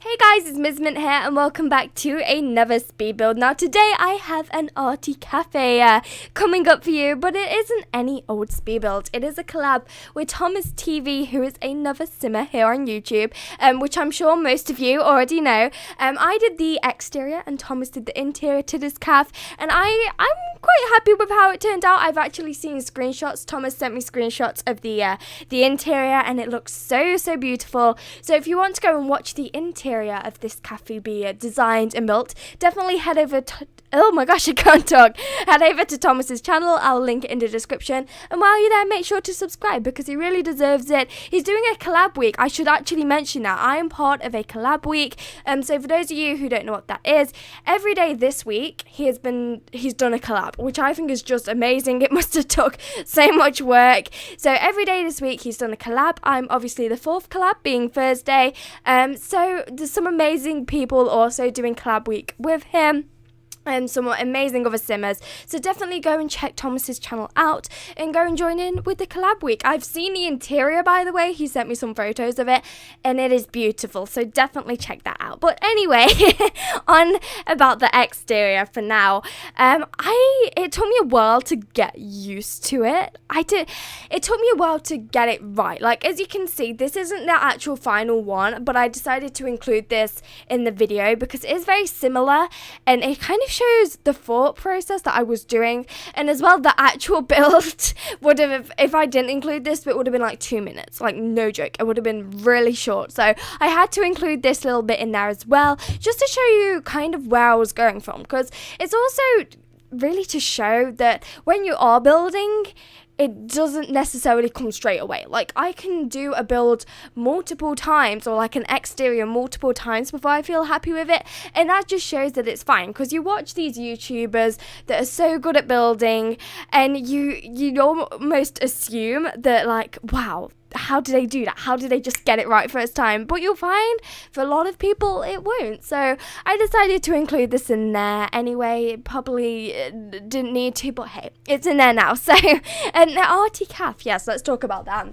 Hey guys, it's Missmint here and welcome back to another speed build. Now today I have an Arty cafe coming up for you, but it isn't any old speed build. It is a collab with Thomas TV, who is another simmer here on YouTube, which I'm sure most of you already know. I did the exterior and Thomas did the interior to this cafe, and I'm quite happy with how it turned out. I've actually seen screenshots. Thomas sent me screenshots of the interior and it looks so beautiful. So if you want to go and watch the interior of this cafe be designed and built, definitely head over to oh my gosh, I can't talk. Head over to Thomas's channel. I'll link it in the description. And while you're there, make sure to subscribe because he really deserves it. He's doing a collab week. I should actually mention that. I am part of a collab week. So for those of you who don't know what that is, every day this week he's done a collab, which I think is just amazing. It must have took so much work. So every day this week he's done a collab. I'm obviously the fourth collab, being Thursday. So there's some amazing people also doing collab week with him. And some amazing other simmers, so definitely go and check Thomas's channel out and go and join in with the collab week. I've seen the interior, by the way. He sent me some photos of it and it is beautiful, so definitely check that out. But anyway, on about the exterior for now. It took me a while to get used to it. It took me a while to get it right. Like, as you can see, this isn't the actual final one, but I decided to include this in the video because it is very similar and it kind of shows the thought process that I was doing. And as well, the actual build would have, if I didn't include this, it would have been like 2 minutes, like no joke. It would have been really short, so I had to include this little bit in there as well, just to show you kind of where I was going from, because it's also really to show that when you are building, it doesn't necessarily come straight away. Like, I can do a build multiple times, or like an exterior multiple times before I feel happy with it, and that just shows that it's fine. Because you watch these YouTubers that are so good at building, and you almost assume that, like, wow, how do they do that? How do they just get it right first time? But you'll find for a lot of people it won't. So I decided to include this in there anyway. It probably didn't need to, but hey, it's in there now. So, and the Arty Calf, yes, let's talk about that.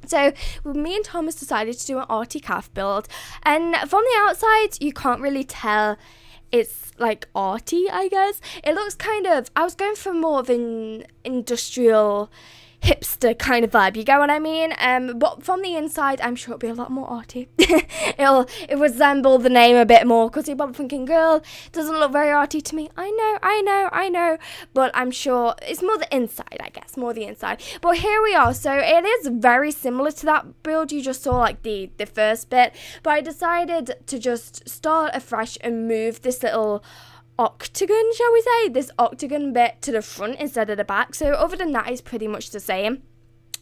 So me and Thomas decided to do an Arty Calf build, and from the outside you can't really tell it's like arty, I guess. It looks kind of, I was going for more of an industrial hipster kind of vibe, you get what I mean? But from the inside, I'm sure it'll be a lot more arty. It'll resemble the name a bit more, because you're probably thinking, girl, doesn't look very arty to me. I know, but I'm sure it's more the inside, I guess, more the inside. But here we are. So it is very similar to that build you just saw, like the first bit, but I decided to just start afresh and move this little octagon, shall we say, this octagon bit to the front instead of the back. So other than that, it's pretty much the same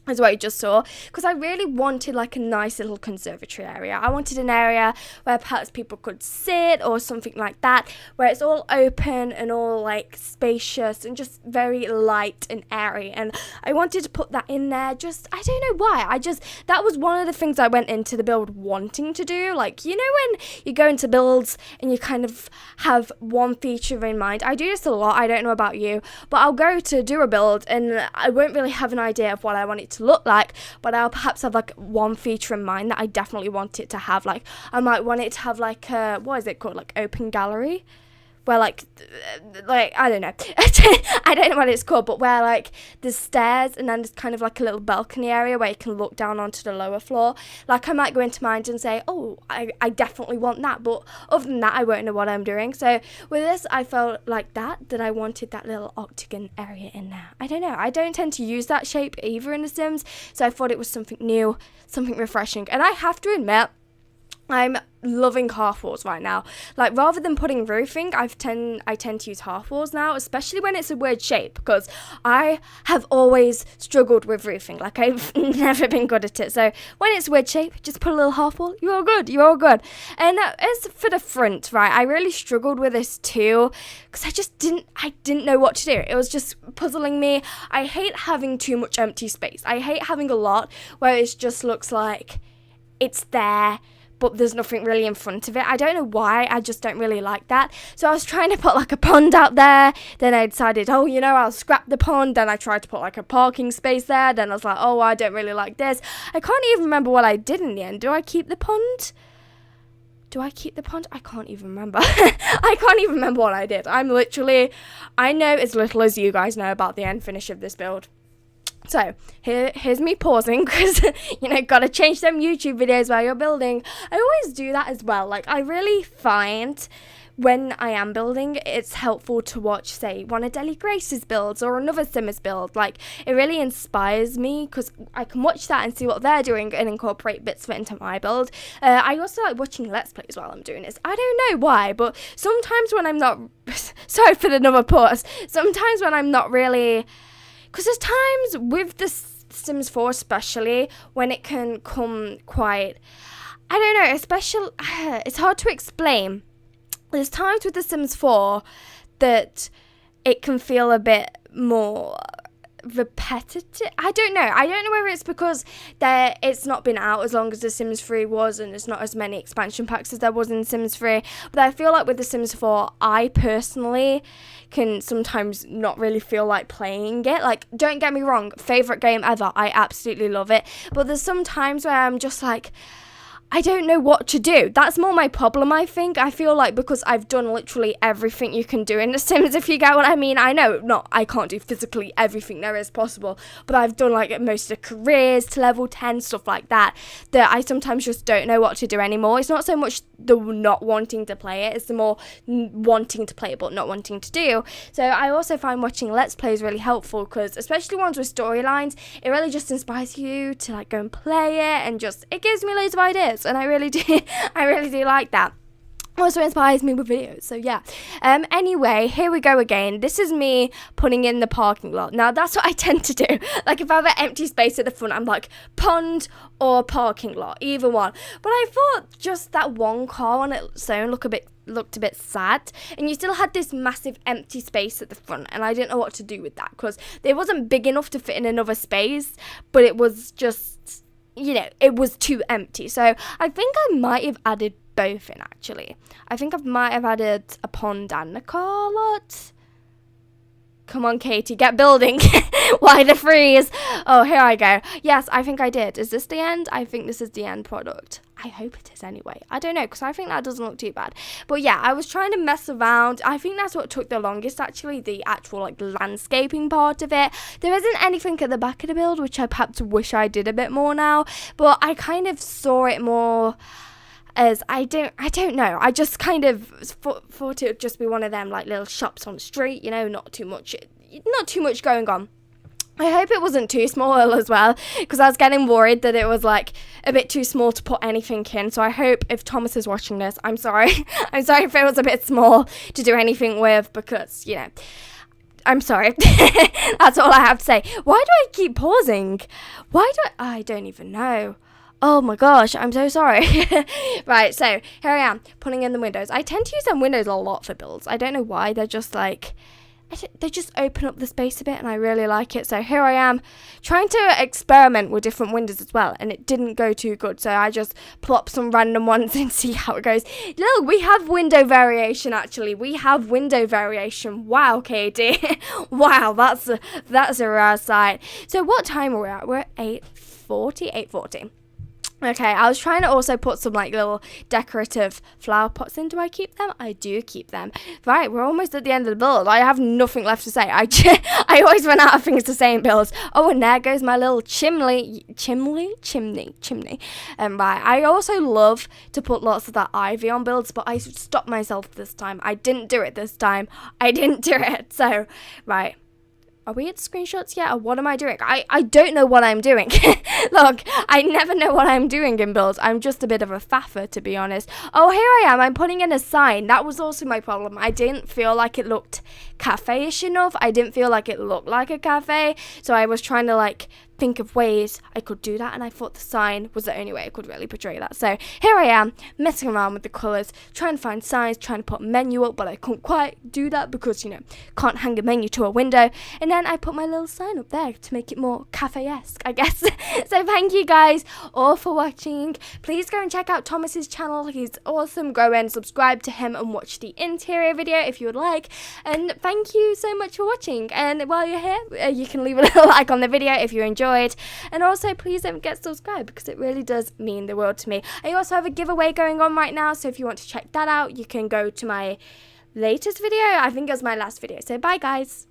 as what you just saw, because I really wanted like a nice little conservatory area. I wanted an area where perhaps people could sit or something like that, where it's all open and all like spacious and just very light and airy, and I wanted to put that in there. Just, I don't know why, that was one of the things I went into the build wanting to do. Like, you know when you go into builds and you kind of have one feature in mind. I do this a lot, I don't know about you, but I'll go to do a build and I won't really have an idea of what I want it to look like, but I'll perhaps have like one feature in mind that I definitely want it to have. Like, I might want it to have like a, what is it called, like open gallery, where like I don't know I don't know what it's called, but where like there's stairs and then there's kind of like a little balcony area where you can look down onto the lower floor. Like, I might go into mind and say, oh, I definitely want that, but other than that I won't know what I'm doing. So with this, I felt like that I wanted that little octagon area in there. I don't know, I don't tend to use that shape either in The Sims, so I thought it was something new, something refreshing. And I have to admit, I'm loving half walls right now. Like, rather than putting roofing, I tend to use half walls now, especially when it's a weird shape, because I have always struggled with roofing. Like, I've never been good at it. So when it's a weird shape, just put a little half wall, you're all good. And as for the front, right, I really struggled with this too, because I didn't know what to do. It was just puzzling me. I hate having too much empty space. I hate having a lot where it just looks like it's there, but there's nothing really in front of it. I don't know why, I just don't really like that. So I was trying to put like a pond out there, then I decided, oh, you know, I'll scrap the pond, then I tried to put like a parking space there, then I was like, oh, I don't really like this. I can't even remember what I did in the end. Do I keep the pond? Do I keep the pond? I can't even remember. I can't even remember what I did. I know as little as you guys know about the end finish of this build. So, here's me pausing because, gotta change them YouTube videos while you're building. I always do that as well. Like, I really find when I am building, it's helpful to watch, say, one of Deli Grace's builds or another Simmer's build. Like, it really inspires me because I can watch that and see what they're doing and incorporate bits of it into my build. I also like watching Let's Plays while I'm doing this. I don't know why, but sometimes when I'm not... sorry for another pause. Sometimes when I'm not really... Because there's times with the Sims 4 especially when it can come quite... I don't know, especially... it's hard to explain. There's times with The Sims 4 that it can feel a bit more repetitive. I don't know whether it's because it's not been out as long as The Sims 3 was and there's not as many expansion packs as there was in Sims 3. But I feel like with The Sims 4, I personally can sometimes not really feel like playing it. Like, don't get me wrong, favourite game ever. I absolutely love it. But there's some times where I'm just like... I don't know what to do. That's more my problem, I think. I feel like because I've done literally everything you can do in The Sims, if you get what I mean. I know, I can't do physically everything there is possible, but I've done like most of the careers to level 10, stuff like that I sometimes just don't know what to do anymore. It's not so much the not wanting to play it, it's the more wanting to play it but not wanting to do. So I also find watching Let's Plays really helpful because, especially ones with storylines, it really just inspires you to like go and play it and just, it gives me loads of ideas. And I really do like that. Also inspires me with videos, so yeah. Anyway, here we go again. This is me putting in the parking lot. Now, that's what I tend to do. Like, if I have an empty space at the front, I'm like, pond or parking lot, either one. But I thought just that one car on its own looked a bit sad, and you still had this massive empty space at the front, and I didn't know what to do with that because it wasn't big enough to fit in another space, but it was just... it was too empty. So I think I might have added both in, actually. I think I might have added a pond and a car lot. Come on, Katie, get building. Why the freeze? Oh, here I go. Yes, I think I did. Is this the end? I think this is the end product. I hope it is anyway. I don't know, because I think that doesn't look too bad. But yeah, I was trying to mess around. I think that's what took the longest, actually, the actual like landscaping part of it. There isn't anything at the back of the build, which I perhaps wish I did a bit more now. But I kind of saw it more as I don't know. I just kind of thought it would just be one of them like little shops on the street, not too much going on. I hope it wasn't too small as well, because I was getting worried that it was like a bit too small to put anything in. So I hope if Thomas is watching this, I'm sorry. I'm sorry if it was a bit small to do anything with, because, I'm sorry. That's all I have to say. Why do I keep pausing? I don't even know. Oh my gosh, I'm so sorry. Right, so here I am, putting in the windows. I tend to use them windows a lot for builds. I don't know why. They're just like... they just open up the space a bit, and I really like it. So here I am trying to experiment with different windows as well, and it didn't go too good, so I just plop some random ones and see how it goes. Look, we have window variation, actually. We have window variation. Wow, Katie. Wow, that's a rare sight. So what time are we at? We're at 8:40. Okay, I was trying to also put some like little decorative flower pots in. Do I keep them? I do keep them. Right, we're almost at the end of the build. I have nothing left to say. I always run out of things to say in builds. Oh, and there goes my little chimney. Right, I also love to put lots of that ivy on builds, but I stopped myself this time. I didn't do it this time. So, right. Are we at screenshots yet, or what am I doing? I don't know what I'm doing. Look, I never know what I'm doing in builds. I'm just a bit of a faffer, to be honest. Oh, here I am. I'm putting in a sign. That was also my problem. I didn't feel like it looked cafe-ish enough. I didn't feel like it looked like a cafe, so I was trying to like think of ways I could do that, and I thought the sign was the only way I could really portray that. So here I am, messing around with the colours, trying to find signs, trying to put a menu up, but I couldn't quite do that because, can't hang a menu to a window. And then I put my little sign up there to make it more cafe-esque, I guess. So thank you guys all for watching. Please go and check out Thomas's channel. He's awesome. Go and subscribe to him and watch the interior video if you would like. And thank you so much for watching. And while you're here, you can leave a little like on the video if you enjoyed. enjoyed. And also, please don't forget to subscribe because it really does mean the world to me. I also have a giveaway going on right now, so if you want to check that out, you can go to my latest video. I think it was my last video. So bye, guys.